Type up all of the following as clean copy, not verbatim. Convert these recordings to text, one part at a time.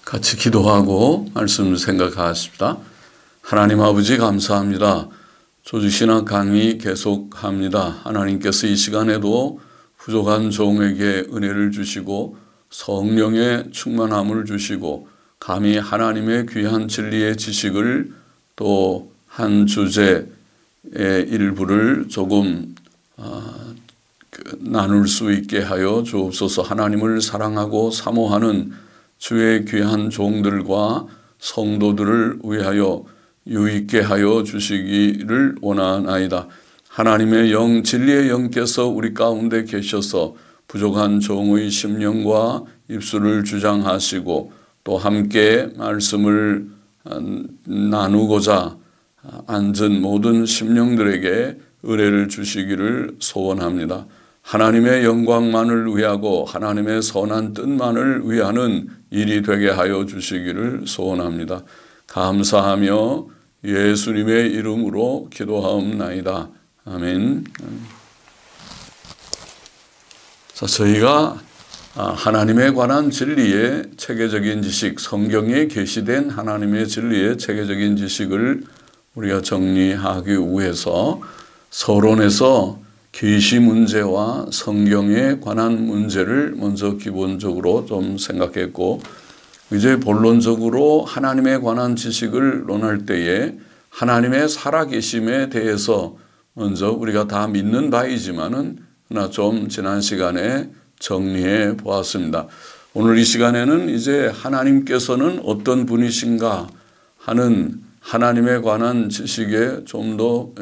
같이 기도하고 말씀 생각하십시다. 하나님 아버지 감사합니다. 조직신학 강의 계속합니다. 하나님께서 이 시간에도 부족한 종에게 은혜를 주시고 성령의 충만함을 주시고 감히 하나님의 귀한 진리의 지식을 또 한 주제의 일부를 조금 나눌 수 있게 하여 주옵소서. 하나님을 사랑하고 사모하는 주의 귀한 종들과 성도들을 위하여 유익게 하여 주시기를 원하나이다. 하나님의 영, 진리의 영께서 우리 가운데 계셔서 부족한 종의 심령과 입술을 주장하시고 또 함께 말씀을 나누고자 앉은 모든 심령들에게 은혜를 주시기를 소원합니다. 하나님의 영광만을 위하고 하나님의 선한 뜻만을 위하는 일이 되게 하여 주시기를 소원합니다. 감사하며 예수님의 이름으로 기도하옵나이다. 아멘. 자, 저희가 하나님에 관한 진리의 체계적인 지식, 성경에 계시된 하나님의 진리의 체계적인 지식을 우리가 정리하기 위해서 서론에서 계시 문제와 성경에 관한 문제를 먼저 기본적으로 좀 생각했고, 이제 본론적으로 하나님에 관한 지식을 논할 때에 하나님의 살아계심에 대해서 먼저 우리가 다 믿는 바이지만은 그러나 좀 지난 시간에 정리해 보았습니다. 오늘 이 시간에는 이제 하나님께서는 어떤 분이신가 하는 하나님에 관한 지식의 좀 더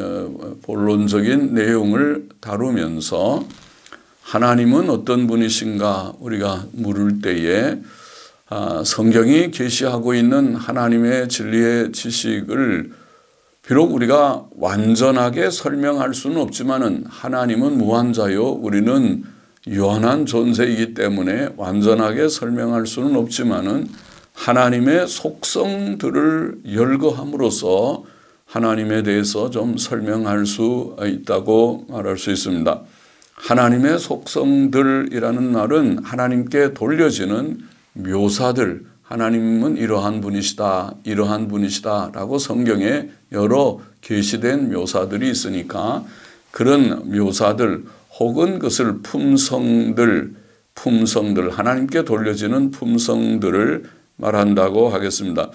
본론적인 내용을 다루면서 하나님은 어떤 분이신가 우리가 물을 때에 성경이 계시하고 있는 하나님의 진리의 지식을 비록 우리가 완전하게 설명할 수는 없지만은 하나님은 무한자요 우리는 유한한 존재이기 때문에 완전하게 설명할 수는 없지만은 하나님의 속성들을 열거함으로써 하나님에 대해서 좀 설명할 수 있다고 말할 수 있습니다. 하나님의 속성들이라는 말은 하나님께 돌려지는 묘사들, 하나님은 이러한 분이시다, 이러한 분이시다 라고 성경에 여러 계시된 묘사들이 있으니까 그런 묘사들 혹은 그것을 품성들, 하나님께 돌려지는 품성들을 말한다고 하겠습니다.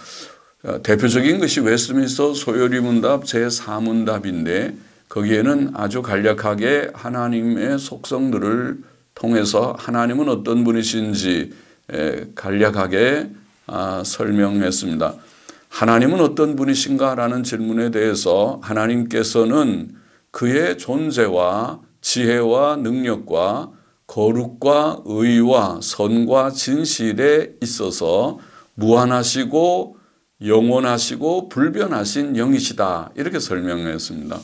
대표적인 것이 웨스트민스터 소요리 문답 제4문답인데 거기에는 아주 간략하게 하나님의 속성들을 통해서 하나님은 어떤 분이신지 간략하게 설명했습니다. 하나님은 어떤 분이신가 라는 질문에 대해서 하나님께서는 그의 존재와 지혜와 능력과 거룩과 의와 선과 진실에 있어서 무한하시고 영원하시고 불변하신 영이시다. 이렇게 설명했습니다.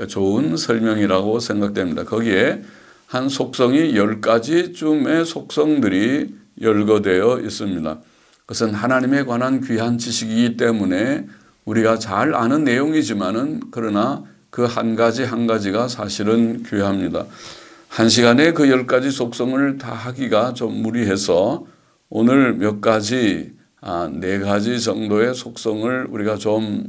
좋은 설명이라고 생각됩니다. 거기에 한 속성이 10가지쯤의 속성들이 열거되어 있습니다. 그것은 하나님에 관한 귀한 지식이기 때문에 우리가 잘 아는 내용이지만은 그러나 그 한 가지 한 가지가 사실은 귀합니다. 한 시간에 그 10가지 속성을 다 하기가 좀 무리해서 오늘 몇 가지, 4가지 정도의 속성을 우리가 좀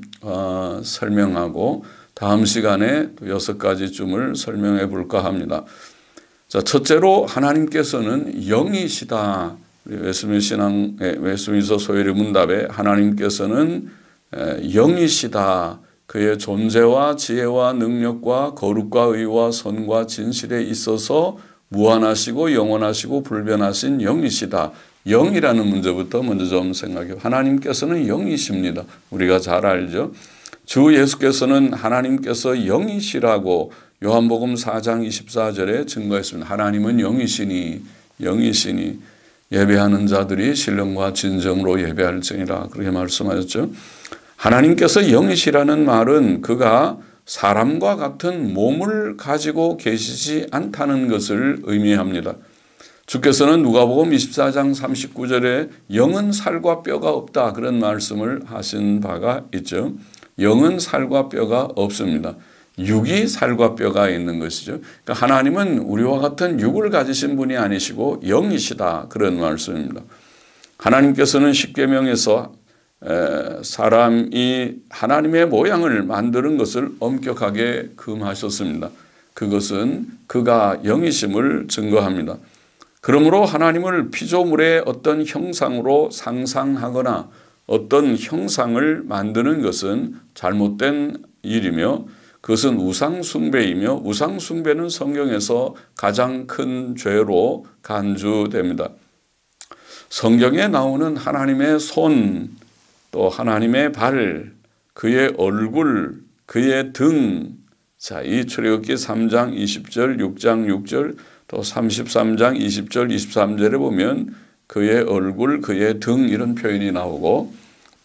설명하고 다음 시간에 또 6가지쯤을 설명해 볼까 합니다. 자, 첫째로 하나님께서는 영이시다. 웨스트민스터 소요리 문답에 하나님께서는 영이시다. 그의 존재와 지혜와 능력과 거룩과 의와 선과 진실에 있어서 무한하시고 영원하시고 불변하신 영이시다. 영이라는 문제부터 먼저 좀 생각해요. 하나님께서는 영이십니다. 우리가 잘 알죠. 주 예수께서는 하나님께서 영이시라고 요한복음 4장 24절에 증거했습니다. 하나님은 영이시니 예배하는 자들이 신령과 진정으로 예배할지니라 그렇게 말씀하셨죠. 하나님께서 영이시라는 말은 그가 사람과 같은 몸을 가지고 계시지 않다는 것을 의미합니다. 주께서는 누가복음 24장 39절에 영은 살과 뼈가 없다 그런 말씀을 하신 바가 있죠. 영은 살과 뼈가 없습니다. 육이 살과 뼈가 있는 것이죠. 그러니까 하나님은 우리와 같은 육을 가지신 분이 아니시고 영이시다 그런 말씀입니다. 하나님께서는 십계명에서 사람이 하나님의 모양을 만드는 것을 엄격하게 금하셨습니다. 그것은 그가 영이심을 증거합니다. 그러므로 하나님을 피조물의 어떤 형상으로 상상하거나 어떤 형상을 만드는 것은 잘못된 일이며 그것은 우상숭배이며 우상숭배는 성경에서 가장 큰 죄로 간주됩니다. 성경에 나오는 하나님의 손, 또 하나님의 발, 그의 얼굴, 그의 등, 자, 이 출애굽기 3장 20절, 6장 6절, 또 33장 20절, 23절에 보면 그의 얼굴, 그의 등 이런 표현이 나오고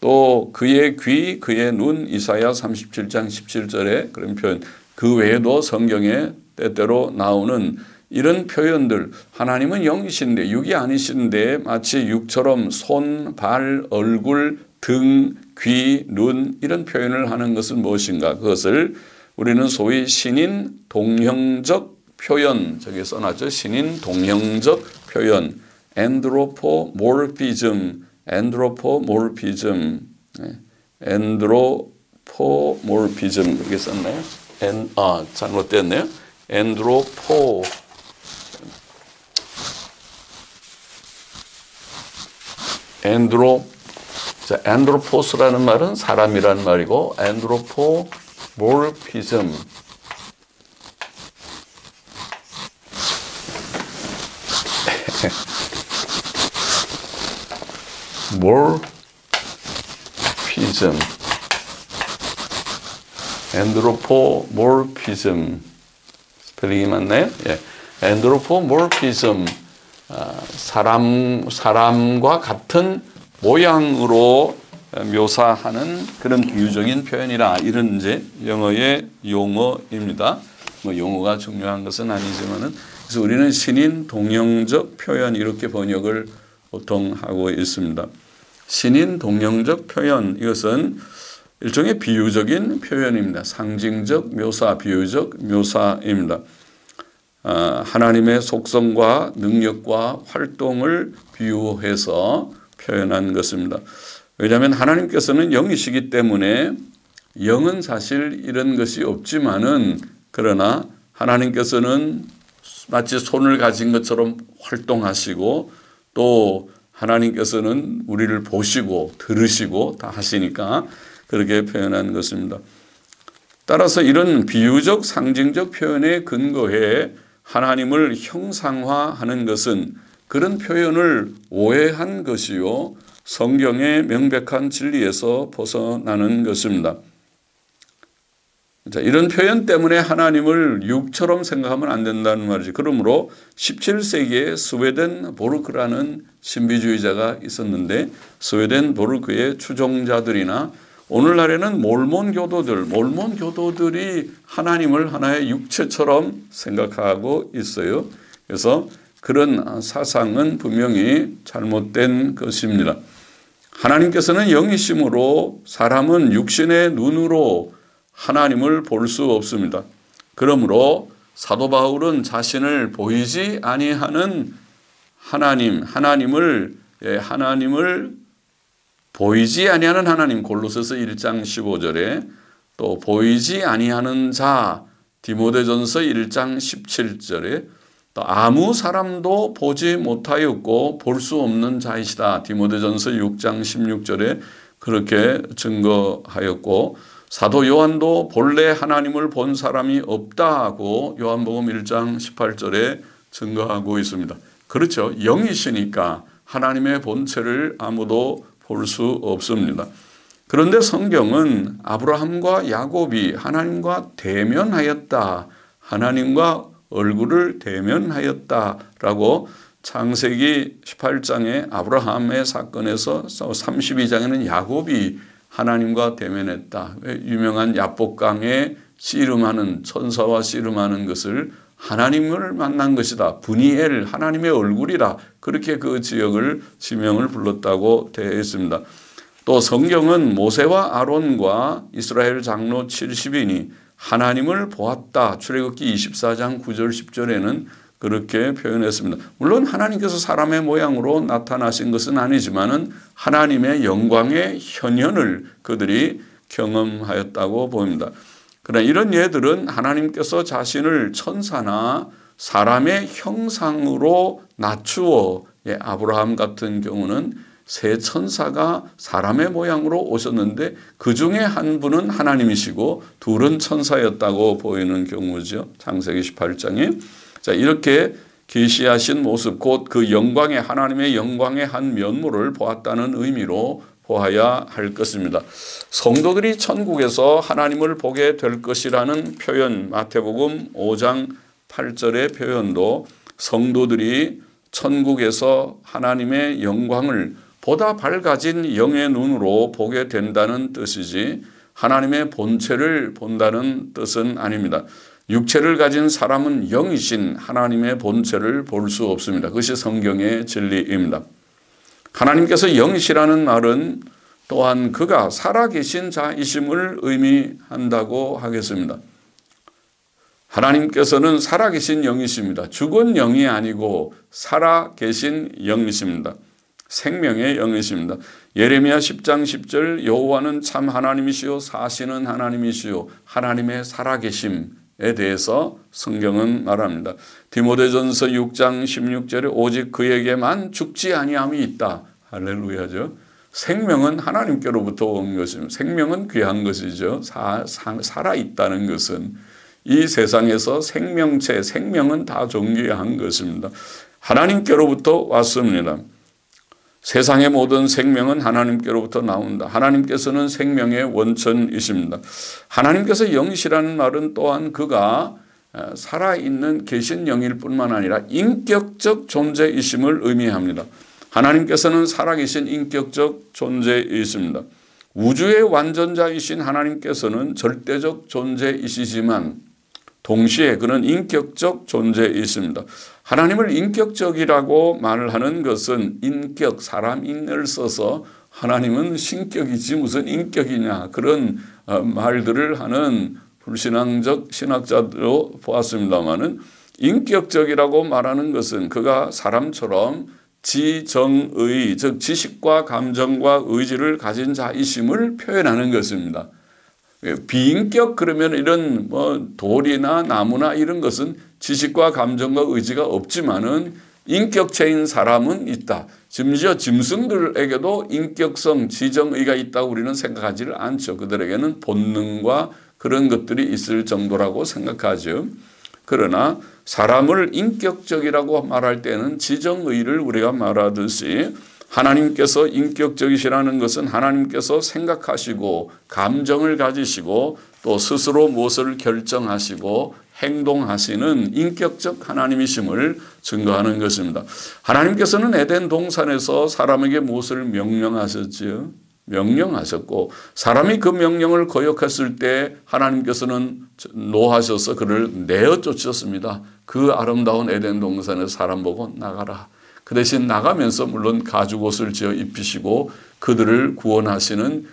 또 그의 귀, 그의 눈, 이사야 37장 17절에 그런 표현, 그 외에도 성경에 때때로 나오는 이런 표현들, 하나님은 영이신데 육이 아니신데 마치 육처럼 손, 발, 얼굴, 등, 귀, 눈 이런 표현을 하는 것은 무엇인가? 그것을 우리는 소위 신인 동형적 표현, 저기 써놨죠. 신인 동형적 표현, anthropomorphism, 엔드로포모르피즘 그렇게 썼나요? 잘못됐네요. 엔드로포스라는 말은 사람이라는 말이고 엔드로포모르피즘 엔드로포모르피즘 스펠링이 맞나요? 예. 엔드로포모르피즘 사람과 같은 모양으로 묘사하는 그런 비유적인 표현이라 이런 이제 영어의 용어입니다. 뭐 용어가 중요한 것은 아니지만은 그래서 우리는 신인 동형적 표현 이렇게 번역을 보통 하고 있습니다. 신인 동형적 표현 이것은 일종의 비유적인 표현입니다. 상징적 묘사, 비유적 묘사입니다. 하나님의 속성과 능력과 활동을 비유해서 표현한 것입니다. 왜냐하면 하나님께서는 영이시기 때문에 영은 사실 이런 것이 없지만은 그러나 하나님께서는 마치 손을 가진 것처럼 활동하시고 또 하나님께서는 우리를 보시고 들으시고 다 하시니까 그렇게 표현한 것입니다. 따라서 이런 비유적 상징적 표현에 근거해 하나님을 형상화하는 것은 그런 표현을 오해한 것이요 성경의 명백한 진리에서 벗어나는 것입니다. 자, 이런 표현 때문에 하나님을 육처럼 생각하면 안 된다는 말이죠. 그러므로 17세기에 스웨덴 보르크라는 신비주의자가 있었는데 스웨덴 보르크의 추종자들이나 오늘날에는 몰몬 교도들이 하나님을 하나의 육체처럼 생각하고 있어요. 그래서 그런 사상은 분명히 잘못된 것입니다. 하나님께서는 영이심으로 사람은 육신의 눈으로 하나님을 볼 수 없습니다. 그러므로 사도 바울은 자신을 보이지 아니하는 하나님을 보이지 아니하는 하나님 골로새서 1장 15절에 또 보이지 아니하는 자 디모데전서 1장 17절에 또 아무 사람도 보지 못하였고 볼 수 없는 자이시다 디모데전서 6장 16절에 그렇게 증거하였고 사도 요한도 본래 하나님을 본 사람이 없다고 요한복음 1장 18절에 증거하고 있습니다. 그렇죠. 영이시니까 하나님의 본체를 아무도 볼 수 없습니다. 그런데 성경은 아브라함과 야곱이 하나님과 대면하였다. 하나님과 얼굴을 대면하였다라고 창세기 18장의 아브라함의 사건에서 32장에는 야곱이 하나님과 대면했다. 유명한 야복강에 씨름하는 천사와 씨름하는 것을 하나님을 만난 것이다. 분이엘 하나님의 얼굴이다. 그렇게 그 지역을 지명을 불렀다고 되어 있습니다. 또 성경은 모세와 아론과 이스라엘 장로 70인이 하나님을 보았다. 출애굽기 24장 9절 10절에는 그렇게 표현했습니다. 물론 하나님께서 사람의 모양으로 나타나신 것은 아니지만은 하나님의 영광의 현현을 그들이 경험하였다고 보입니다. 그러나 이런 예들은 하나님께서 자신을 천사나 사람의 형상으로 낮추어, 아브라함 같은 경우는 세 천사가 사람의 모양으로 오셨는데 그 중에 한 분은 하나님이시고 둘은 천사였다고 보이는 경우죠. 창세기 18장에. 자, 이렇게 계시하신 모습, 곧 그 영광의, 하나님의 영광의 한 면모를 보았다는 의미로 보아야 할 것입니다. 성도들이 천국에서 하나님을 보게 될 것이라는 표현, 마태복음 5장 8절의 표현도 성도들이 천국에서 하나님의 영광을 보다 밝아진 영의 눈으로 보게 된다는 뜻이지 하나님의 본체를 본다는 뜻은 아닙니다. 육체를 가진 사람은 영이신 하나님의 본체를 볼 수 없습니다. 그것이 성경의 진리입니다. 하나님께서 영이시라는 말은 또한 그가 살아계신 자이심을 의미한다고 하겠습니다. 하나님께서는 살아계신 영이십니다. 죽은 영이 아니고 살아계신 영이십니다. 생명의 영이십니다. 예레미야 10장 10절 여호와는 참 하나님이시요 사시는 하나님이시요 하나님의 살아계심에 대해서 성경은 말합니다. 디모데전서 6장 16절에 오직 그에게만 죽지 아니함이 있다. 할렐루야죠. 생명은 하나님께로부터 온 것입니다. 생명은 귀한 것이죠. 살아있다는 것은 이 세상에서 생명체, 생명은 다 존귀한 것입니다. 하나님께로부터 왔습니다. 세상의 모든 생명은 하나님께로부터 나온다. 하나님께서는 생명의 원천이십니다. 하나님께서 영이시라는 말은 또한 그가 살아있는 계신 영일 뿐만 아니라 인격적 존재이심을 의미합니다. 하나님께서는 살아계신 인격적 존재이십니다. 우주의 완전자이신 하나님께서는 절대적 존재이시지만 동시에 그는 인격적 존재이십니다. 하나님을 인격적이라고 말을 하는 것은 인격, 사람인을 써서 하나님은 신격이지 무슨 인격이냐 그런 말들을 하는 불신앙적 신학자들로 보았습니다마는 인격적이라고 말하는 것은 그가 사람처럼 지정의, 즉 지식과 감정과 의지를 가진 자이심을 표현하는 것입니다. 비인격 그러면 이런 돌이나 나무나 이런 것은 지식과 감정과 의지가 없지만은 인격체인 사람은 있다. 심지어 짐승들에게도 인격성, 지정의가 있다고 우리는 생각하지를 않죠. 그들에게는 본능과 그런 것들이 있을 정도라고 생각하죠. 그러나 사람을 인격적이라고 말할 때는 지정의를 우리가 말하듯이 하나님께서 인격적이시라는 것은 하나님께서 생각하시고 감정을 가지시고 또 스스로 무엇을 결정하시고 행동하시는 인격적 하나님이심을 증거하는 것입니다. 하나님께서는 에덴 동산에서 사람에게 무엇을 명령하셨지요? 명령하셨고 사람이 그 명령을 거역했을 때 하나님께서는 노하셔서 그를 내어 쫓으셨습니다. 그 아름다운 에덴 동산에서 사람 보고 나가라. 그 대신 나가면서 물론 가죽옷을 지어 입히시고 그들을 구원하시는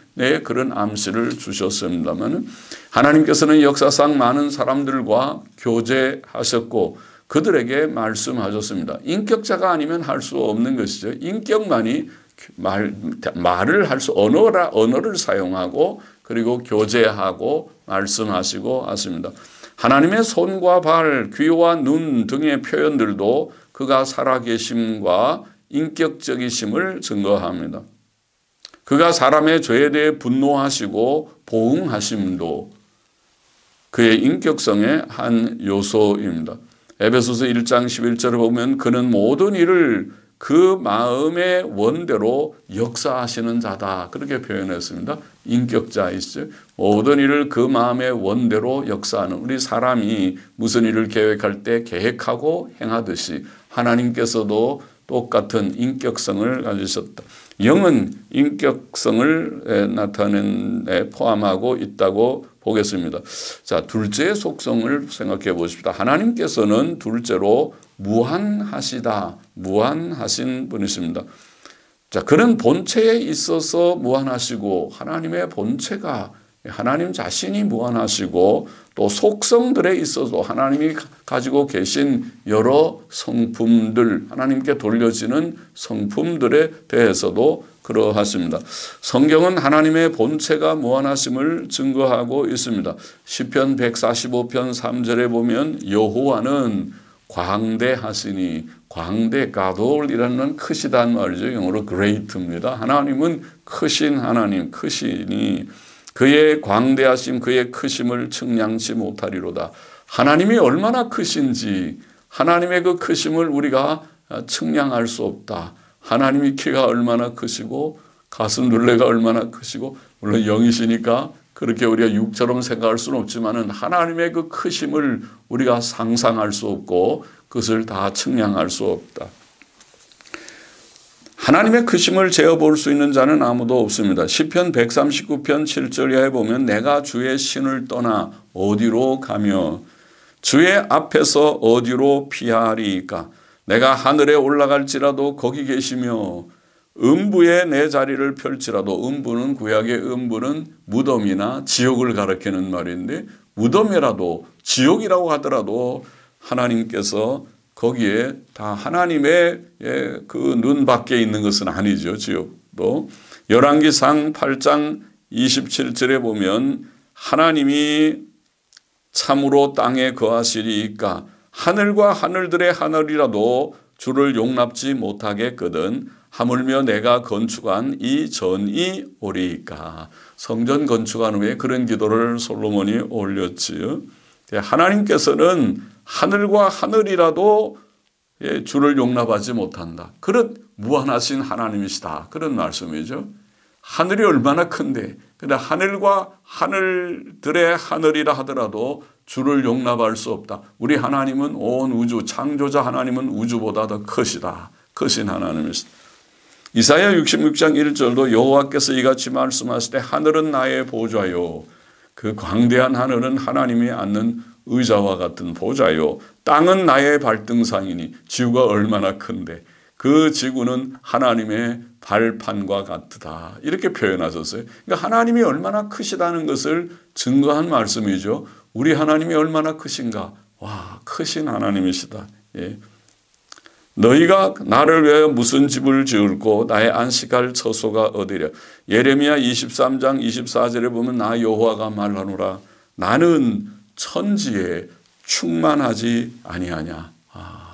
그런 암시를 주셨습니다만 하나님께서는 역사상 많은 사람들과 교제하셨고 그들에게 말씀하셨습니다. 인격자가 아니면 할 수 없는 것이죠. 인격만이 말을 할 수, 언어를 사용하고 그리고 교제하고 말씀하시고 하십니다. 하나님의 손과 발, 귀와 눈 등의 표현들도 그가 살아계심과 인격적이심을 증거합니다. 그가 사람의 죄에 대해 분노하시고 보응하심도 그의 인격성의 한 요소입니다. 에베소서 1장 11절을 보면 그는 모든 일을 그 마음의 원대로 역사하시는 자다. 그렇게 표현했습니다. 인격자이시죠. 모든 일을 그 마음의 원대로 역사하는 우리 사람이 무슨 일을 계획할 때 계획하고 행하듯이 하나님께서도 똑같은 인격성을 가지셨다. 영은 인격성을 나타내는 데 포함하고 있다고 보겠습니다. 자, 둘째의 속성을 생각해 보십시다. 하나님께서는 둘째로 무한하시다. 무한하신 분이십니다. 자, 그는 본체에 있어서 무한하시고 하나님의 본체가 하나님 자신이 무한하시고 또 속성들에 있어도 하나님이 가지고 계신 여러 성품들, 하나님께 돌려지는 성품들에 대해서도 그러하십니다. 성경은 하나님의 본체가 무한하심을 증거하고 있습니다. 시편 145편 3절에 보면 여호와는 광대하시니, 광대 가돌이라는 크시단 말이죠. 영어로 great입니다. 하나님은 크신 하나님, 크시니 그의 광대하심, 그의 크심을 측량치 못하리로다. 하나님이 얼마나 크신지, 하나님의 그 크심을 우리가 측량할 수 없다. 하나님이 키가 얼마나 크시고 가슴 둘레가 얼마나 크시고, 물론 영이시니까 그렇게 우리가 육처럼 생각할 수는 없지만은 하나님의 그 크심을 우리가 상상할 수 없고 그것을 다 측량할 수 없다. 하나님의 크심을 재어볼 수 있는 자는 아무도 없습니다. 시편 139편 7절에 보면 내가 주의 신을 떠나 어디로 가며 주의 앞에서 어디로 피하리이까. 내가 하늘에 올라갈지라도 거기 계시며 음부에 내 자리를 펼치라도, 음부는 구약의 음부는 무덤이나 지옥을 가리키는 말인데, 무덤이라도 지옥이라고 하더라도 하나님께서 거기에 다 하나님의 그 눈 밖에 있는 것은 아니죠. 지옥도. 열왕기상 8장 27절에 보면 하나님이 참으로 땅에 거하시리이까 하늘과 하늘들의 하늘이라도 주를 용납지 못하겠거든 하물며 내가 건축한 이 전이 오리이까. 성전 건축한 후에 그런 기도를 솔로몬이 올렸지요. 하나님께서는 하늘과 하늘이라도 주를 용납하지 못한다. 그런 무한하신 하나님이시다. 그런 말씀이죠. 하늘이 얼마나 큰데, 근데 하늘과 하늘들의 하늘이라 하더라도 주를 용납할 수 없다. 우리 하나님은 온 우주, 창조자 하나님은 우주보다 더 크시다. 크신 하나님이시다. 이사야 66장 1절도 여호와께서 이같이 말씀하실 때 하늘은 나의 보좌요. 그 광대한 하늘은 하나님이 앉는 의자와 같은 보좌요. 땅은 나의 발등상이니, 지구가 얼마나 큰데 그 지구는 하나님의 발판과 같다. 이렇게 표현하셨어요. 그러니까 하나님이 얼마나 크시다는 것을 증거한 말씀이죠. 우리 하나님이 얼마나 크신가. 와, 크신 하나님이시다. 예. 너희가 나를 위하여 무슨 집을 지을고 나의 안식할 처소가 어디랴. 예레미야 23장 24절에 보면 나 여호와가 말하노라. 나는 천지에 충만하지 아니하냐.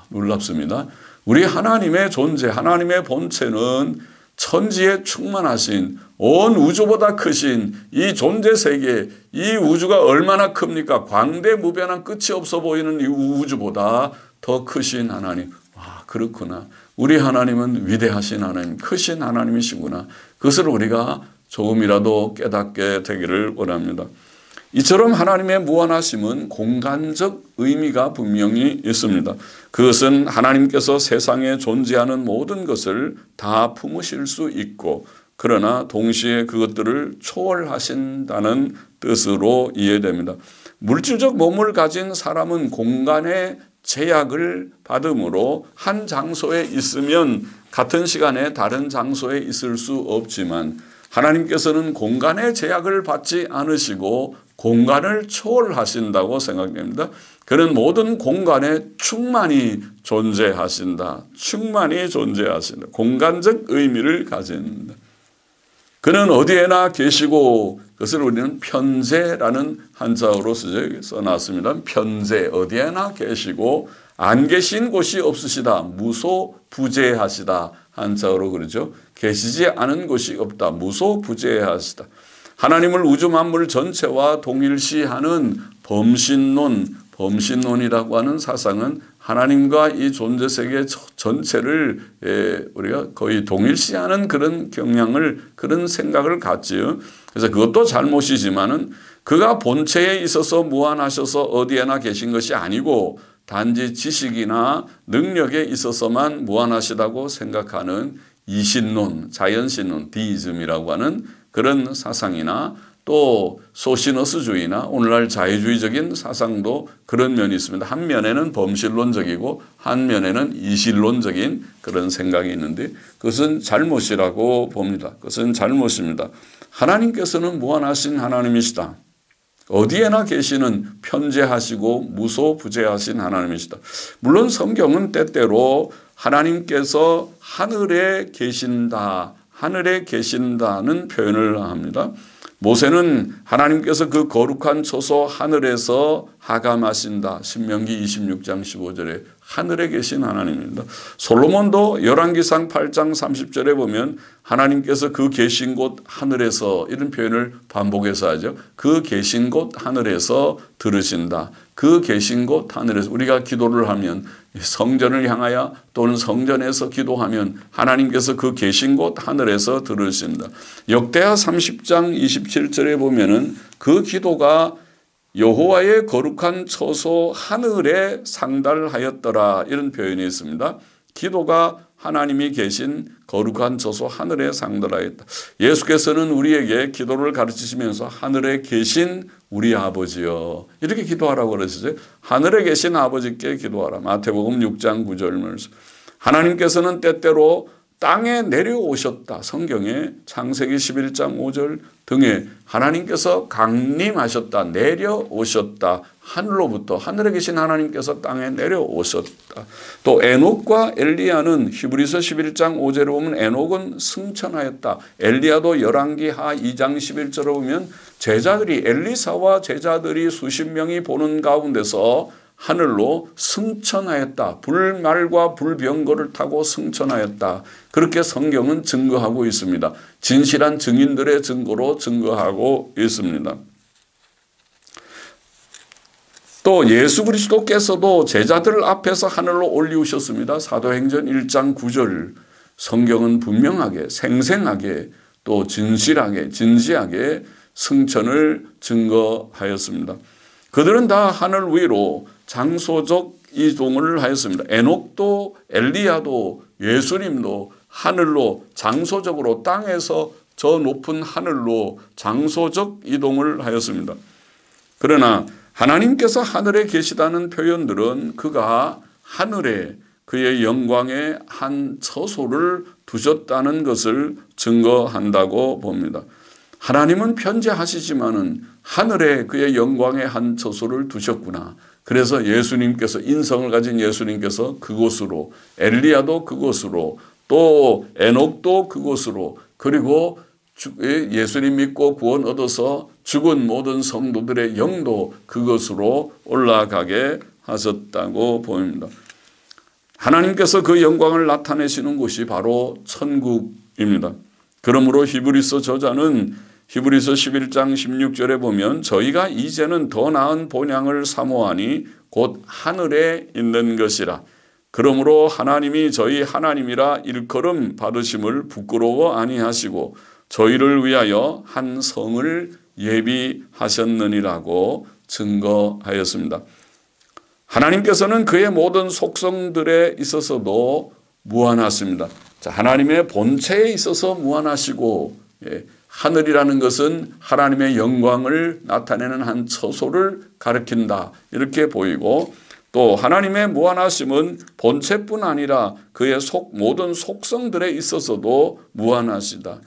놀랍습니다. 우리 하나님의 존재, 하나님의 본체는 천지에 충만하신, 온 우주보다 크신 이 존재 세계, 이 우주가 얼마나 큽니까? 광대무변한 끝이 없어 보이는 이 우주보다 더 크신 하나님. 와, 그렇구나. 우리 하나님은 위대하신 하나님, 크신 하나님이시구나. 그것을 우리가 조금이라도 깨닫게 되기를 원합니다. 이처럼 하나님의 무한하심은 공간적 의미가 분명히 있습니다. 그것은 하나님께서 세상에 존재하는 모든 것을 다 품으실 수 있고, 그러나 동시에 그것들을 초월하신다는 뜻으로 이해됩니다. 물질적 몸을 가진 사람은 공간의 제약을 받으므로 한 장소에 있으면 같은 시간에 다른 장소에 있을 수 없지만, 하나님께서는 공간의 제약을 받지 않으시고 공간을 초월하신다고 생각됩니다. 그는 모든 공간에 충만히 존재하신다. 충만히 존재하신다. 공간적 의미를 가진다. 그는 어디에나 계시고, 그것을 우리는 편재라는 한자어로 써놨습니다. 편재, 어디에나 계시고 안 계신 곳이 없으시다. 무소부재하시다. 한자어로 그러죠. 계시지 않은 곳이 없다. 무소부재하시다. 하나님을 우주 만물 전체와 동일시하는 범신론이라고 하는 사상은 하나님과 이 존재 세계 전체를 우리가 거의 동일시하는 그런 경향을, 그런 생각을 갖지요. 그래서 그것도 잘못이지만은 그가 본체에 있어서 무한하셔서 어디에나 계신 것이 아니고 단지 지식이나 능력에 있어서만 무한하시다고 생각하는 이신론, 자연신론, 디이즘이라고 하는 그런 사상이나 또 소시너스주의나 오늘날 자유주의적인 사상도 그런 면이 있습니다. 한 면에는 범실론적이고 한 면에는 이실론적인 그런 생각이 있는데 그것은 잘못이라고 봅니다. 그것은 잘못입니다. 하나님께서는 무한하신 하나님이시다. 어디에나 계시는 편재하시고 무소부재하신 하나님이시다. 물론 성경은 때때로 하나님께서 하늘에 계신다, 하늘에 계신다는 표현을 합니다. 모세는 하나님께서 그 거룩한 처소 하늘에서 하감하신다. 신명기 26장 15절에 하늘에 계신 하나님입니다. 솔로몬도 열왕기상 8장 30절에 보면 하나님께서 그 계신 곳 하늘에서 이런 표현을 반복해서 하죠. 그 계신 곳 하늘에서 들으신다. 그 계신 곳 하늘에서 우리가 기도를 하면 성전을 향하여 또는 성전에서 기도하면 하나님께서 그 계신 곳 하늘에서 들으신다. 역대하 30장 27절에 보면은 그 기도가 여호와의 거룩한 처소 하늘에 상달하였더라 이런 표현이 있습니다. 기도가 하나님이 계신 거룩한 처소 하늘에 상달하였다. 예수께서는 우리에게 기도를 가르치시면서 하늘에 계신 우리 아버지여 이렇게 기도하라고 그러시죠. 하늘에 계신 아버지께 기도하라. 마태복음 6장 9절 말씀. 하나님께서는 때때로 땅에 내려오셨다. 성경에 창세기 11장 5절 등에 하나님께서 강림하셨다. 내려오셨다. 하늘로부터 하늘에 계신 하나님께서 땅에 내려오셨다. 또 에녹과 엘리야는 히브리서 11장 5절에 보면 에녹은 승천하였다. 엘리야도 열왕기하 2장 11절에 보면 제자들이 엘리사와 제자들이 수십 명이 보는 가운데서 하늘로 승천하였다. 불말과 불병거를 타고 승천하였다. 그렇게 성경은 증거하고 있습니다. 진실한 증인들의 증거로 증거하고 있습니다. 또 예수 그리스도께서도 제자들 앞에서 하늘로 올리우셨습니다. 사도행전 1장 9절 성경은 분명하게 생생하게 또 진실하게 진지하게 승천을 증거하였습니다. 그들은 다 하늘 위로 장소적 이동을 하였습니다. 에녹도 엘리야도 예수님도 하늘로 장소적으로 땅에서 저 높은 하늘로 장소적 이동을 하였습니다. 그러나 하나님께서 하늘에 계시다는 표현들은 그가 하늘에 그의 영광의 한 처소를 두셨다는 것을 증거한다고 봅니다. 하나님은 편재하시지만은 하늘에 그의 영광의 한 처소를 두셨구나. 그래서 예수님께서 인성을 가진 예수님께서 그곳으로 엘리야도 그곳으로 또 에녹도 그곳으로 그리고 예수님 믿고 구원 얻어서 죽은 모든 성도들의 영도 그것으로 올라가게 하셨다고 보입니다. 하나님께서 그 영광을 나타내시는 곳이 바로 천국입니다. 그러므로 히브리서 저자는 히브리서 11장 16절에 보면 저희가 이제는 더 나은 본향을 사모하니 곧 하늘에 있는 것이라. 그러므로 하나님이 저희 하나님이라 일컬음 받으심을 부끄러워 아니하시고 저희를 위하여 한 성을 예비하셨느니라고 증거하였습니다. 하나님께서는 그의 모든 속성들에 있어서도 무한하십니다. 자, 하나님의 본체에 있어서 무한하시고 하늘이라는 것은 하나님의 영광을 나타내는 한 처소를 가리킨다 이렇게 보이고 또 하나님의 무한하심은 본체뿐 아니라 그의 모든 속성들에 있어서도 무한하시다.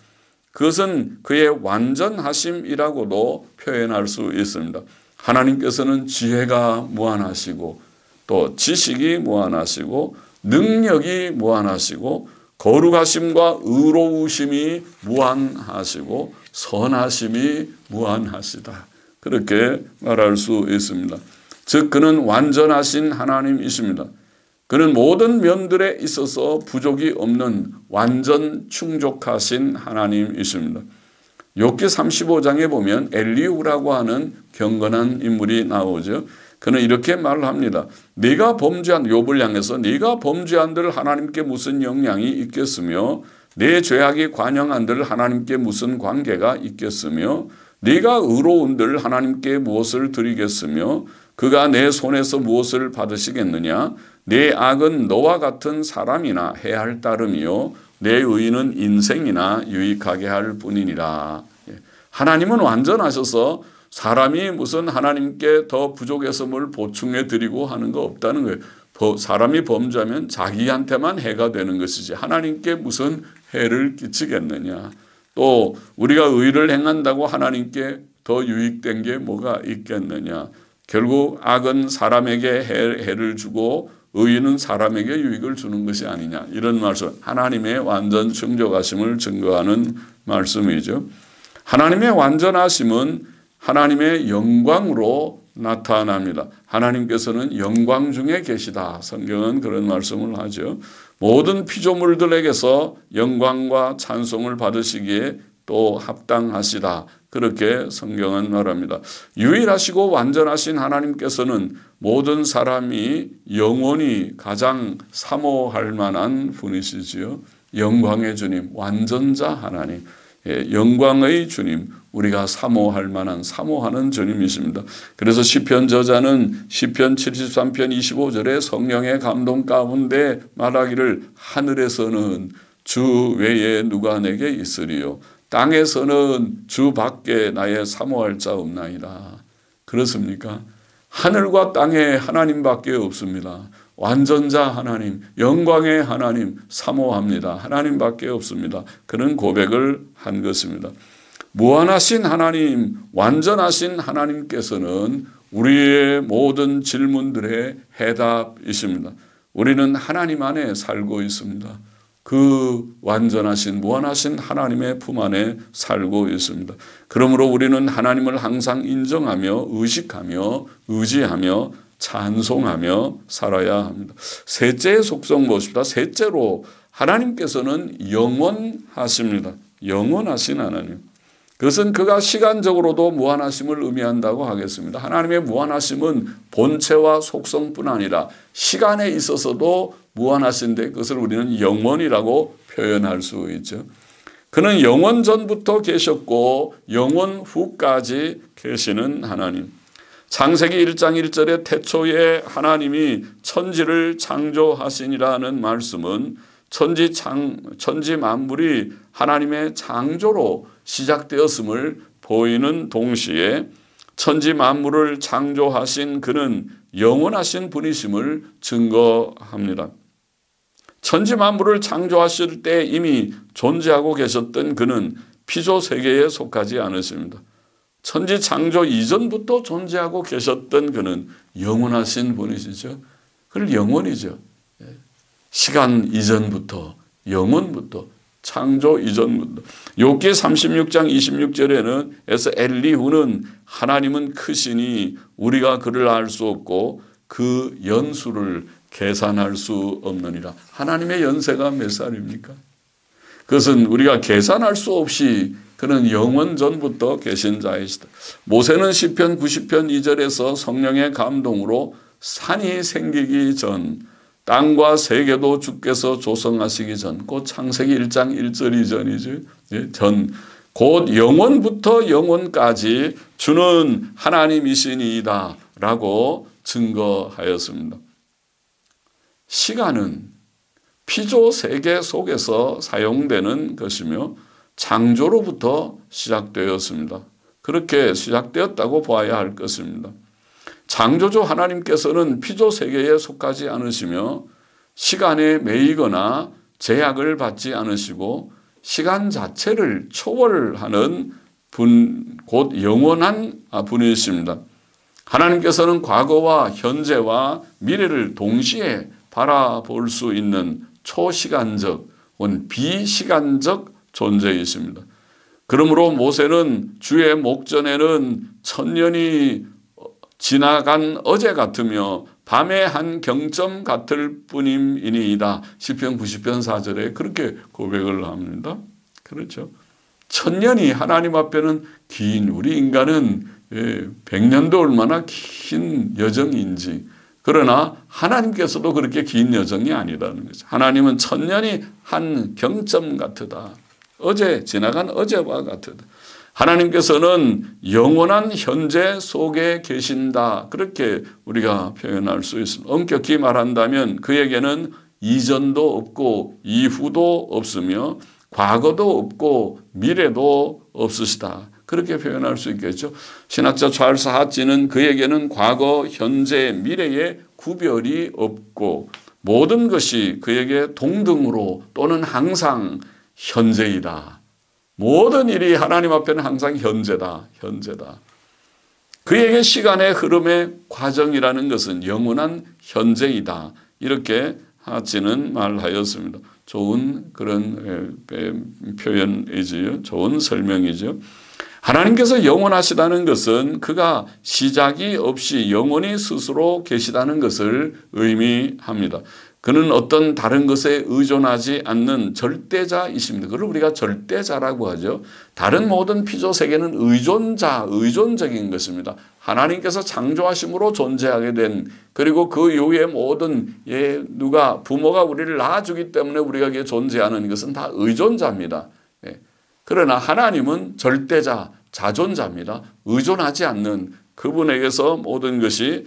그것은 그의 완전하심이라고도 표현할 수 있습니다. 하나님께서는 지혜가 무한하시고 또 지식이 무한하시고 능력이 무한하시고 거룩하심과 의로우심이 무한하시고 선하심이 무한하시다. 그렇게 말할 수 있습니다. 즉 그는 완전하신 하나님이십니다. 그는 모든 면들에 있어서 부족이 없는 완전 충족하신 하나님이십니다. 욥기 35장에 보면 엘리후라고 하는 경건한 인물이 나오죠. 그는 이렇게 말을 합니다. 네가 범죄한 욥을 향해서 네가 범죄한들 하나님께 무슨 영향이 있겠으며 내 죄악이 관영한들 하나님께 무슨 관계가 있겠으며 네가 의로운들 하나님께 무엇을 드리겠으며 그가 내 손에서 무엇을 받으시겠느냐 내 악은 너와 같은 사람이나 해할 따름이요 내 의는 인생이나 유익하게 할 뿐이니라. 하나님은 완전하셔서 사람이 무슨 하나님께 더 부족해서 뭘 보충해 드리고 하는 거 없다는 거예요. 사람이 범죄하면 자기한테만 해가 되는 것이지 하나님께 무슨 해를 끼치겠느냐. 또 우리가 의를 행한다고 하나님께 더 유익된 게 뭐가 있겠느냐. 결국 악은 사람에게 해를 주고 의는 사람에게 유익을 주는 것이 아니냐. 이런 말씀, 하나님의 완전 충족하심을 증거하는 말씀이죠. 하나님의 완전하심은 하나님의 영광으로 나타납니다. 하나님께서는 영광 중에 계시다. 성경은 그런 말씀을 하죠. 모든 피조물들에게서 영광과 찬송을 받으시기에 또 합당하시다. 그렇게 성경은 말합니다. 유일하시고 완전하신 하나님께서는 모든 사람이 영원히 가장 사모할 만한 분이시지요. 영광의 주님, 완전자 하나님, 영광의 주님, 우리가 사모할 만한 사모하는 주님이십니다. 그래서 시편 저자는 시편 73편 25절에 성령의 감동 가운데 말하기를 하늘에서는 주 외에 누가 내게 있으리요 땅에서는 주 밖에 나의 사모할 자 없나이다. 그렇습니까? 하늘과 땅에 하나님밖에 없습니다. 완전자 하나님, 영광의 하나님 사모합니다. 하나님밖에 없습니다. 그런 고백을 한 것입니다. 무한하신 하나님, 완전하신 하나님께서는 우리의 모든 질문들의 해답이십니다. 우리는 하나님 안에 살고 있습니다. 그 완전하신 무한하신 하나님의 품 안에 살고 있습니다. 그러므로 우리는 하나님을 항상 인정하며 의식하며 의지하며 찬송하며 살아야 합니다. 셋째의 속성 무엇입니다? 셋째로 하나님께서는 영원하십니다. 영원하신 하나님. 그것은 그가 시간적으로도 무한하심을 의미한다고 하겠습니다. 하나님의 무한하심은 본체와 속성뿐 아니라 시간에 있어서도 무한하신데 그것을 우리는 영원이라고 표현할 수 있죠. 그는 영원 전부터 계셨고 영원 후까지 계시는 하나님. 창세기 1장 1절에 태초에 하나님이 천지를 창조하시니라는 말씀은 천지 만물이 하나님의 창조로 시작되었음을 보이는 동시에 천지 만물을 창조하신 그는 영원하신 분이심을 증거합니다. 천지 만물을 창조하실 때 이미 존재하고 계셨던 그는 피조 세계에 속하지 않으십니다. 천지 창조 이전부터 존재하고 계셨던 그는 영원하신 분이시죠. 그걸 영원이죠. 시간 이전부터, 영원부터, 창조 이전부터. 욥기 36장 26절에는 에서 엘리후는 하나님은 크시니 우리가 그를 알 수 없고 그 연수를 계산할 수 없느니라. 하나님의 연세가 몇 살입니까? 그것은 우리가 계산할 수 없이 그는 영원 전부터 계신 자이시다. 모세는 시편 90편 2절에서 성령의 감동으로 산이 생기기 전, 땅과 세계도 주께서 조성하시기 전, 곧 창세기 1장 1절 이전이죠. 전, 곧 영원부터 영원까지 주는 하나님이시니이다 라고 증거하였습니다. 시간은 피조 세계 속에서 사용되는 것이며 창조로부터 시작되었습니다. 그렇게 시작되었다고 봐야 할 것입니다. 창조주 하나님께서는 피조 세계에 속하지 않으시며 시간에 매이거나 제약을 받지 않으시고 시간 자체를 초월하는 분, 곧 영원한 분이십니다. 하나님께서는 과거와 현재와 미래를 동시에 바라볼 수 있는 초시간적, 비시간적 존재이십니다. 그러므로 모세는 주의 목전에는 천년이 지나간 어제 같으며 밤의 한 경점 같을 뿐임이니이다. 시편 90편 4절에 그렇게 고백을 합니다. 그렇죠. 천년이 하나님 앞에는 긴, 우리 인간은 100년도 얼마나 긴 여정인지, 그러나 하나님께서도 그렇게 긴 여정이 아니라는 거죠. 하나님은 천년이 한 경점 같으다. 어제 지나간 어제와 같으다. 하나님께서는 영원한 현재 속에 계신다. 그렇게 우리가 표현할 수 있습니다. 엄격히 말한다면 그에게는 이전도 없고 이후도 없으며 과거도 없고 미래도 없으시다. 그렇게 표현할 수 있겠죠. 신학자 찰스 하치는 그에게는 과거, 현재, 미래의 구별이 없고 모든 것이 그에게 동등으로 또는 항상 현재이다. 모든 일이 하나님 앞에는 항상 현재다. 현재다. 그에게 시간의 흐름의 과정이라는 것은 영원한 현재이다. 이렇게 하치는 말하였습니다. 좋은 그런 표현이지요. 좋은 설명이죠. 하나님께서 영원하시다는 것은 그가 시작이 없이 영원히 스스로 계시다는 것을 의미합니다. 그는 어떤 다른 것에 의존하지 않는 절대자이십니다. 그걸 우리가 절대자라고 하죠. 다른 모든 피조 세계는 의존적인 것입니다. 하나님께서 창조하심으로 존재하게 된, 그리고 그 이후에 모든 부모가 우리를 낳아주기 때문에 우리가 존재하는 것은 다 의존자입니다. 그러나 하나님은 절대자, 자존자입니다. 의존하지 않는 그분에게서 모든 것이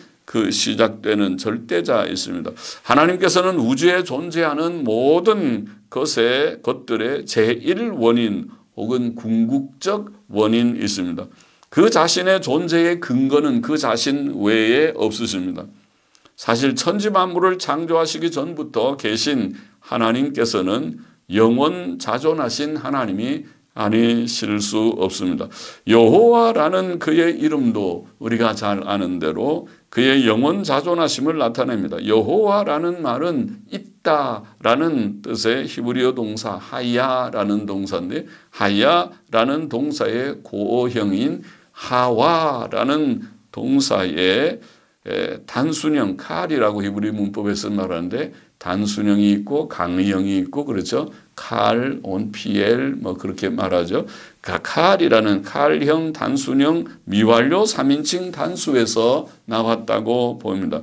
시작되는 절대자이십니다. 하나님께서는 우주에 존재하는 모든 것들의 제1원인 혹은 궁극적 원인이십니다. 그 자신의 존재의 근거는 그 자신 외에 없으십니다. 사실 천지 만물을 창조하시기 전부터 계신 하나님께서는 영원 자존하신 하나님이 아니실 수 없습니다. 여호와라는 그의 이름도 우리가 잘 아는 대로 그의 영원 자존하심을 나타냅니다. 여호와라는 말은 있다라는 뜻의 히브리어 동사 하야라는 동사인데, 하야라는 동사의 고어형인 하와라는 동사의 단순형 칼이라고 히브리 문법에서 말하는데, 단순형이 있고 강의형이 있고 그렇죠. 칼, 온, PL 뭐 그렇게 말하죠. 칼이라는 칼형, 단순형, 미완료 3인칭 단수에서 나왔다고 봅니다.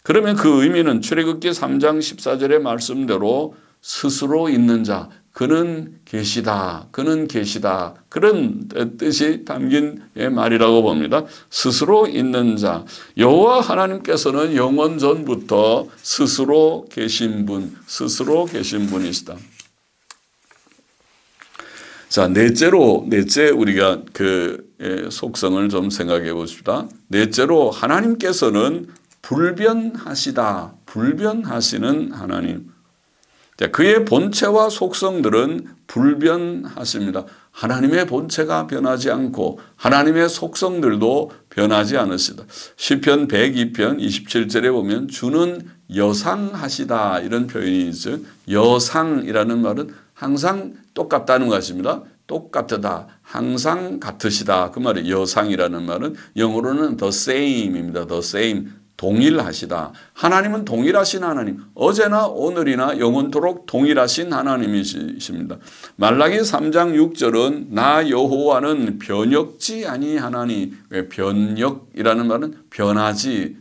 그러면 그 의미는 출애굽기 3장 14절의 말씀대로 스스로 있는 자, 그는 계시다, 그는 계시다, 그런 뜻이 담긴 말이라고 봅니다. 스스로 있는 자, 여호와 하나님께서는 영원 전부터 스스로 계신 분이시다. 자, 넷째 우리가 그 속성을 좀 생각해 봅시다. 넷째로 하나님께서는 불변하시는 하나님. 그의 본체와 속성들은 불변하십니다. 하나님의 본체가 변하지 않고 하나님의 속성들도 변하지 않으시다. 시편 102편 27절에 보면 주는 여상하시다 이런 표현이 있어요. 여상이라는 말은 항상 똑같다는 것입니다. 똑같다, 항상 같으시다. 그 말이 여상이라는 말은 영어로는 the same입니다. the same. 동일하시다. 하나님은 동일하신 하나님, 어제나 오늘이나 영원토록 동일하신 하나님이십니다. 말라기 3장 6절은 나 여호와는 변혁지 아니하나니, 왜 변혁이라는 말은 변하지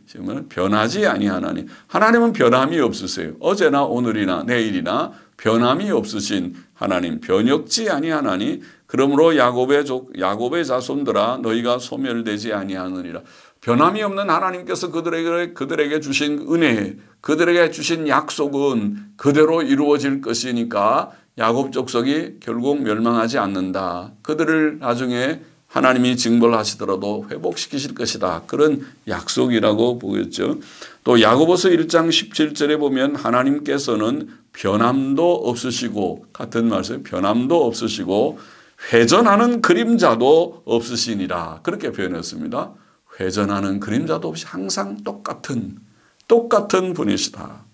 아니하나니, 하나님은 변함이 없으세요. 어제나 오늘이나 내일이나 변함이 없으신 하나님, 변혁지 아니하나니, 그러므로 야곱의 자손들아 너희가 소멸되지 아니하느니라. 변함이 없는 하나님께서 그들에게 주신 은혜, 그들에게 주신 약속은 그대로 이루어질 것이니까 야곱 족속이 결국 멸망하지 않는다. 그들을 나중에 하나님이 징벌하시더라도 회복시키실 것이다. 그런 약속이라고 보겠죠. 또 야고보서 1장 17절에 보면 하나님께서는 변함도 없으시고, 같은 말씀, 변함도 없으시고 회전하는 그림자도 없으시니라. 그렇게 표현했습니다. 회전하는 그림자도 없이 항상 똑같은 분이시다.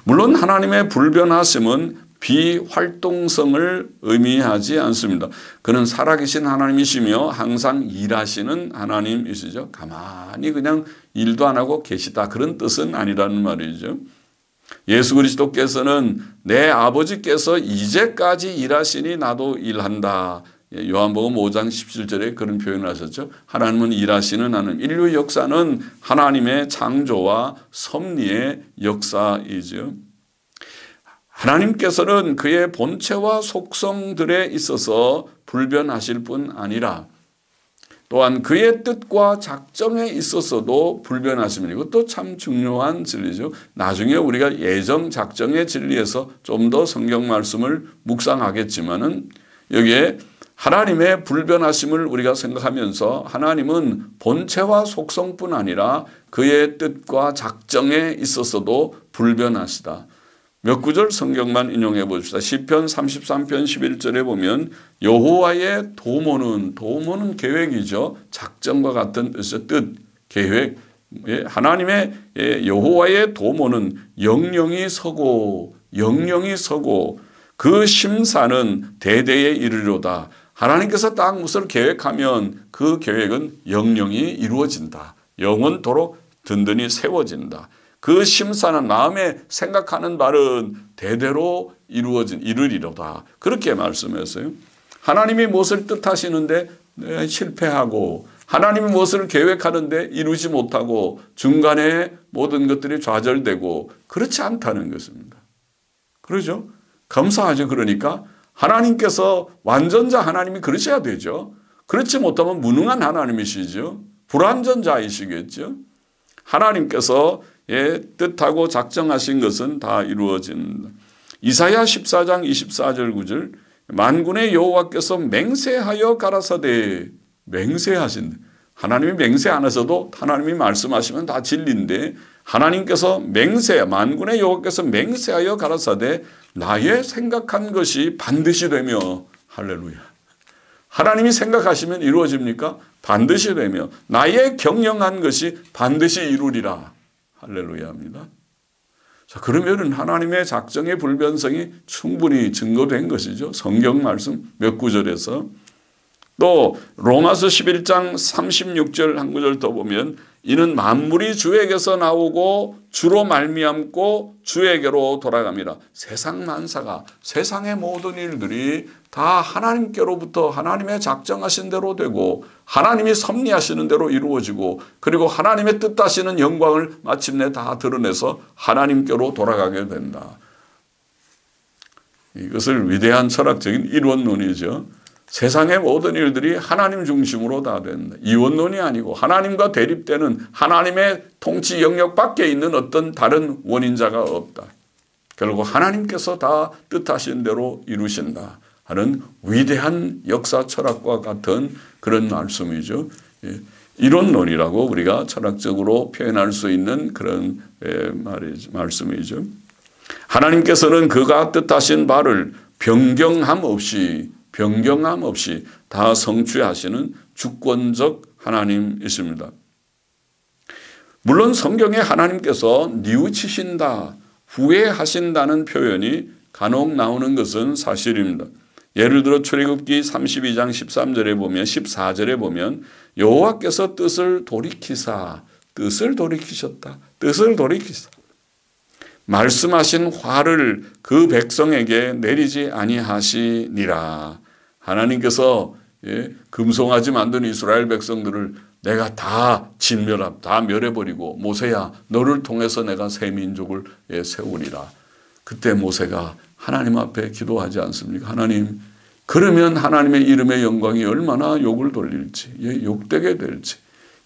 물론 하나님의 불변하심은 비활동성을 의미하지 않습니다. 그는 살아계신 하나님이시며 항상 일하시는 하나님이시죠. 가만히 그냥 일도 안 하고 계시다, 그런 뜻은 아니라는 말이죠. 예수 그리스도께서는 내 아버지께서 이제까지 일하시니 나도 일한다. 요한복음 5장 17절에 그런 표현을 하셨죠. 하나님은 일하시는 하나님. 인류 역사는 하나님의 창조와 섭리의 역사이죠. 하나님께서는 그의 본체와 속성들에 있어서 불변하실 뿐 아니라 또한 그의 뜻과 작정에 있어서도 불변하십니다. 이것도 참 중요한 진리죠. 나중에 우리가 예정 작정의 진리에서 좀 더 성경 말씀을 묵상하겠지만은 여기에 하나님의 불변하심을 우리가 생각하면서 하나님은 본체와 속성뿐 아니라 그의 뜻과 작정에 있어서도 불변하시다. 몇 구절 성경만 인용해 봅시다. 시편 33편 11절에 보면 여호와의 도모는 계획이죠. 작정과 같은 뜻의 뜻, 계획. 하나님의 여호와의 도모는 영영이 서고 그 심사는 대대에 이르리로다. 하나님께서 딱 무엇을 계획하면 그 계획은 영영이 이루어진다. 영원토록 든든히 세워진다. 그 심사는 마음에 생각하는 바는 대대로 이르리로다. 그렇게 말씀했어요. 하나님이 무엇을 뜻하시는데 실패하고 하나님이 무엇을 계획하는데 이루지 못하고 중간에 모든 것들이 좌절되고 그렇지 않다는 것입니다. 그러죠? 감사하죠. 그러니까 하나님께서 완전자 하나님이 그러셔야 되죠. 그렇지 못하면 무능한 하나님이시죠. 불완전자이시겠죠. 하나님께서 뜻하고 작정하신 것은 다 이루어진다. 이사야 14장 24절 9절 만군의 여호와께서 맹세하여 가라사대 맹세하신다. 하나님이 맹세 안 하셔도 하나님이 말씀하시면 다 진리인데 하나님께서 만군의 여호와께서 맹세하여 가라사대 나의 생각한 것이 반드시 되며 할렐루야. 하나님이 생각하시면 이루어집니까? 반드시 되며 나의 경영한 것이 반드시 이루리라. 할렐루야입니다. 자, 그러면은 하나님의 작정의 불변성이 충분히 증거된 것이죠. 성경 말씀 몇 구절에서. 또 로마서 11장 36절 한 구절 더 보면 이는 만물이 주에게서 나오고 주로 말미암고 주에게로 돌아갑니다. 세상 만사가 세상의 모든 일들이 다 하나님께로부터 하나님의 작정하신 대로 되고 하나님이 섭리하시는 대로 이루어지고 그리고 하나님의 뜻하시는 영광을 마침내 다 드러내서 하나님께로 돌아가게 된다. 이것을 위대한 철학적인 이원론이죠. 세상의 모든 일들이 하나님 중심으로 다 된다. 이원론이 아니고 하나님과 대립되는 하나님의 통치 영역 밖에 있는 어떤 다른 원인자가 없다. 결국 하나님께서 다 뜻하신 대로 이루신다 하는 위대한 역사 철학과 같은 그런 말씀이죠. 이론론이라고 우리가 철학적으로 표현할 수 있는 그런 말씀이죠. 하나님께서는 그가 뜻하신 바를 변경함 없이 다 성취하시는 주권적 하나님이십니다. 물론 성경에 하나님께서 뉘우치신다, 후회하신다는 표현이 간혹 나오는 것은 사실입니다. 예를 들어 출애굽기 32장 13절에 보면 14절에 보면 여호와께서 뜻을 돌이키셨다. 말씀하신 화를 그 백성에게 내리지 아니하시니라. 하나님께서 금송아지 만든 이스라엘 백성들을 내가 다 멸해버리고 모세야 너를 통해서 내가 새 민족을 세우리라. 그때 모세가 하나님 앞에 기도하지 않습니까? 하나님, 그러면 하나님의 이름의 영광이 얼마나 욕을 돌릴지, 욕되게 될지.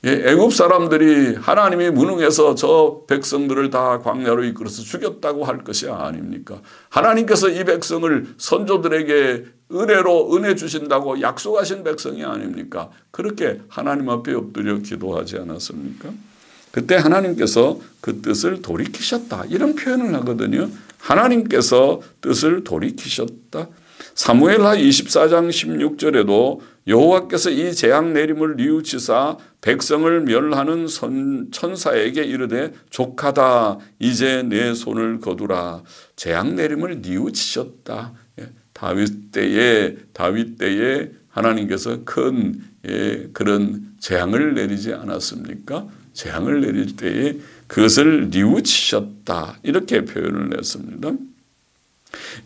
애굽 사람들이 하나님이 무능해서 저 백성들을 다 광야로 이끌어서 죽였다고 할 것이 아닙니까? 하나님께서 이 백성을 선조들에게 은혜 주신다고 약속하신 백성이 아닙니까? 그렇게 하나님 앞에 엎드려 기도하지 않았습니까? 그때 하나님께서 그 뜻을 돌이키셨다. 이런 표현을 하거든요. 하나님께서 뜻을 돌이키셨다. 사무엘하 24장 16절에도 여호와께서 이 재앙 내림을 뉘우치사 백성을 멸하는 천사에게 이르되 족하다 이제 내 손을 거두라. 재앙 내림을 뉘우치셨다. 다윗 때에 하나님께서 큰 그런 재앙을 내리지 않았습니까? 재앙을 내릴 때에 그것을 뉘우치셨다. 이렇게 표현을 했습니다.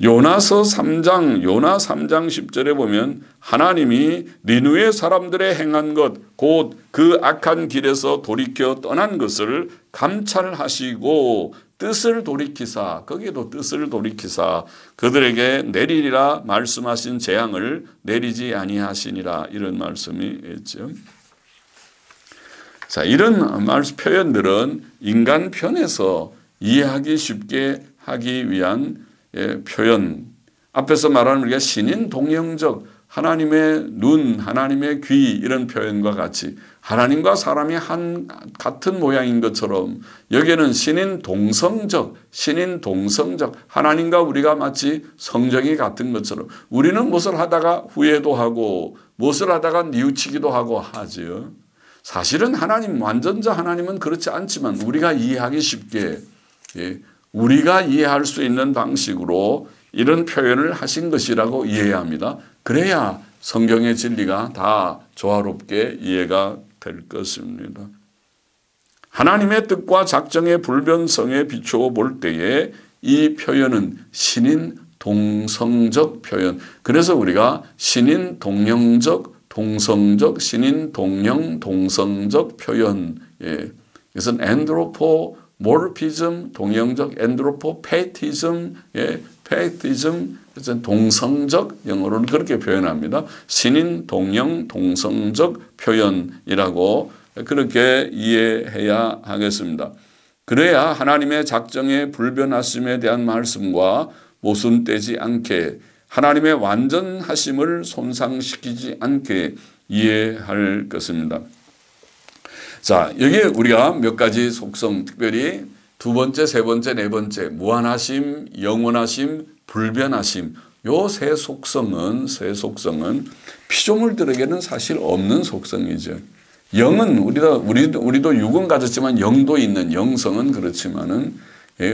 요나 3장 10절에 보면 하나님이 니느웨 사람들의 행한 것 곧 그 악한 길에서 돌이켜 떠난 것을 감찰하시고 뜻을 돌이키사, 거기에도 뜻을 돌이키사 그들에게 내리리라 말씀하신 재앙을 내리지 아니하시니라, 이런 말씀이 있죠. 자, 이런 표현들은 인간 편에서 이해하기 쉽게 하기 위한 표현, 앞에서 말하는 우리가 신인 동영적 하나님의 눈, 하나님의 귀 이런 표현과 같이 하나님과 사람이 같은 모양인 것처럼 여기에는 신인 동성적 하나님과 우리가 마치 성정이 같은 것처럼 우리는 무엇을 하다가 후회도 하고 무엇을 하다가 뉘우치기도 하고 하지요. 사실은 하나님, 완전자 하나님은 그렇지 않지만 우리가 이해하기 쉽게 우리가 이해할 수 있는 방식으로 이런 표현을 하신 것이라고 이해해야 합니다. 그래야 성경의 진리가 다 조화롭게 이해가 될 것입니다. 하나님의 뜻과 작정의 불변성에 비추어 볼 때에 이 표현은 신인 동성적 표현. 그래서 우리가 신인 동령적, 동성적, 신인 동령, 동성적 표현. 이것은 엔드로포모르피즘, 동형적, 엔드로포페티즘, 페티즘, 동성적, 영어로는 그렇게 표현합니다. 신인, 동령, 동성적 표현이라고 그렇게 이해해야 하겠습니다. 그래야 하나님의 작정의 불변하심에 대한 말씀과 모순되지 않게 하나님의 완전하심을 손상시키지 않게 이해할 것입니다. 자, 여기에 우리가 몇 가지 속성, 특별히 두 번째, 세 번째, 네 번째, 무한하심, 영원하심, 불변하심, 요 세 속성은 피조물들에게는 사실 없는 속성이죠. 영은 우리도 육은 가졌지만 영도 있는 영성은 그렇지만은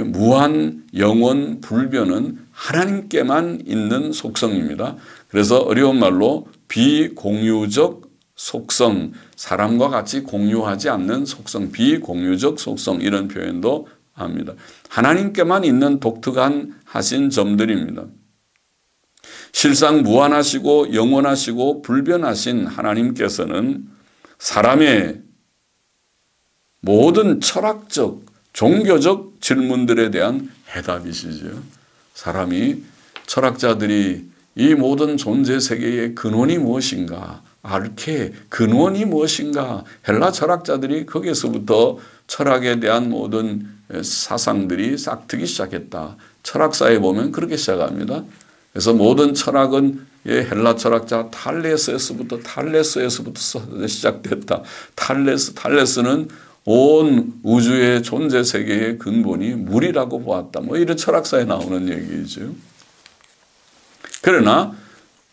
무한, 영원, 불변은 하나님께만 있는 속성입니다. 그래서 어려운 말로 비공유적 속성, 사람과 같이 공유하지 않는 속성, 비공유적 속성 이런 표현도 합니다. 하나님께만 있는 독특한 하신 점들입니다. 실상 무한하시고 영원하시고 불변하신 하나님께서는 사람의 모든 철학적, 종교적 질문들에 대한 해답이시죠. 사람이, 철학자들이 이 모든 존재 세계의 근원이 무엇인가, 아르케, 근원이 무엇인가, 헬라 철학자들이 거기에서부터 철학에 대한 모든 사상들이 싹트기 시작했다. 철학사에 보면 그렇게 시작합니다. 그래서 모든 철학은 헬라 철학자 탈레스에서부터 시작됐다. 탈레스는 온 우주의 존재 세계의 근본이 물이라고 보았다. 뭐 이런 철학사에 나오는 얘기죠. 그러나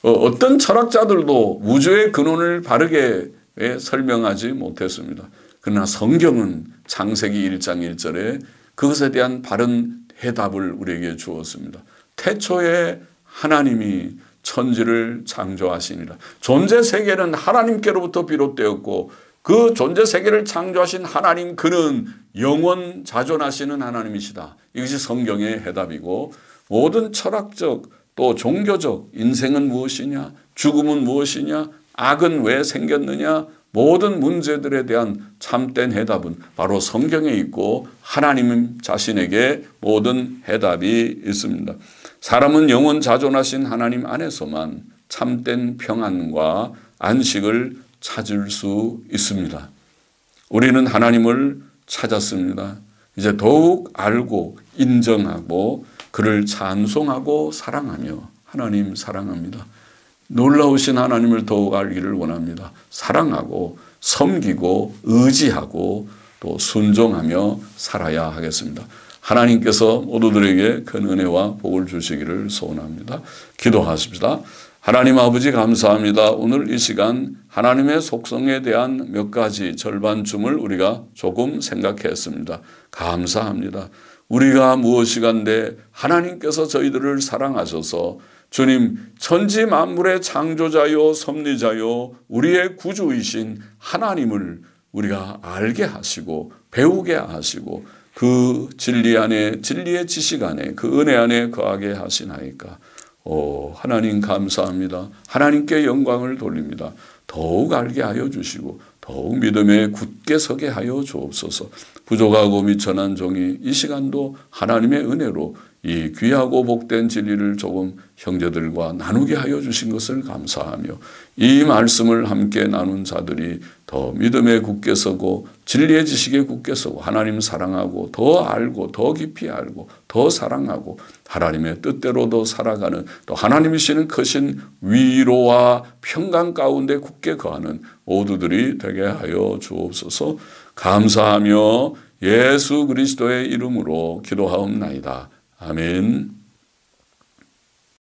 어떤 철학자들도 우주의 근원을 바르게 설명하지 못했습니다. 그러나 성경은 창세기 1장 1절에 그것에 대한 바른 해답을 우리에게 주었습니다. 태초에 하나님이 천지를 창조하시니라. 존재 세계는 하나님께로부터 비롯되었고 그 존재 세계를 창조하신 하나님, 그는 영원 자존하시는 하나님이시다. 이것이 성경의 해답이고, 모든 철학적 또 종교적 인생은 무엇이냐, 죽음은 무엇이냐, 악은 왜 생겼느냐, 모든 문제들에 대한 참된 해답은 바로 성경에 있고 하나님 자신에게 모든 해답이 있습니다. 사람은 영원 자존하신 하나님 안에서만 참된 평안과 안식을 찾을 수 있습니다. 우리는 하나님을 찾았습니다. 이제 더욱 알고 인정하고 그를 찬송하고 사랑하며, 하나님 사랑합니다. 놀라우신 하나님을 더욱 알기를 원합니다. 사랑하고 섬기고 의지하고 또 순종하며 살아야 하겠습니다. 하나님께서 모두들에게 큰 은혜와 복을 주시기를 소원합니다. 기도하십시다. 하나님 아버지 감사합니다. 오늘 이 시간 하나님의 속성에 대한 몇 가지 절반쯤을 우리가 조금 생각했습니다. 감사합니다. 우리가 무엇이간데 하나님께서 저희들을 사랑하셔서 주님, 천지 만물의 창조자요 섭리자요 우리의 구주이신 하나님을 우리가 알게 하시고 배우게 하시고 그 진리 안에, 진리의 지식 안에, 그 은혜 안에 거하게 하시나이까. 하나님 감사합니다. 하나님께 영광을 돌립니다. 더욱 알게 하여 주시고 더욱 믿음에 굳게 서게 하여 주옵소서. 부족하고 미천한 종이 이 시간도 하나님의 은혜로 이 귀하고 복된 진리를 조금 형제들과 나누게 하여 주신 것을 감사하며 이 말씀을 함께 나눈 자들이 더 믿음에 굳게 서고 진리의 지식에 굳게 서고 하나님 사랑하고 더 알고 더 깊이 알고 더 사랑하고 하나님의 뜻대로도 살아가는 또 하나님이 주시는 크신 위로와 평강 가운데 굳게 거하는 모두들이 되게 하여 주옵소서. 감사하며 예수 그리스도의 이름으로 기도하옵나이다. 아멘.